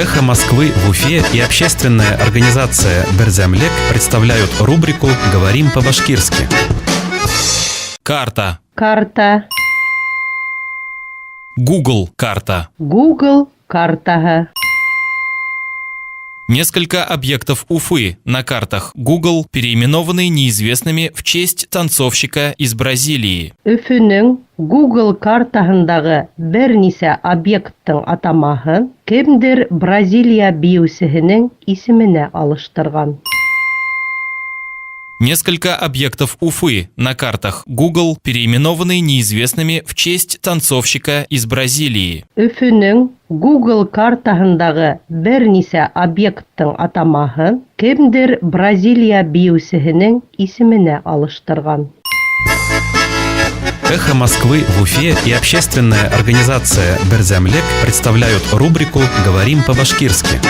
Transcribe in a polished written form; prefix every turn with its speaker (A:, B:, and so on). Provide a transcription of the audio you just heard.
A: «Эхо Москвы» в Уфе и общественная организация «Берзямлек» представляют рубрику «Говорим по-башкирски». Карта.
B: Карта.
A: Google карта.
B: Google картаһы.
A: Несколько объектов Уфы на картах Google переименованы неизвестными в честь танцовщика из Бразилии.
B: Өфөнөң Google картаһындагы бер нисә объекттың атамаһын кемдер Бразилия биюсеһенең исеменә алыштырган.
A: Несколько объектов Уфы на картах Google переименованы неизвестными в честь танцовщика из Бразилии.
B: Өфөнөң Google картаһындагы бер нисә объекттың атамаһын кемдер Бразилия биюсеһенең исеменә алыштырган.
A: «Эхо Москвы» в Уфе и общественная организация «Берзямлек» представляют рубрику «Говорим по-башкирски».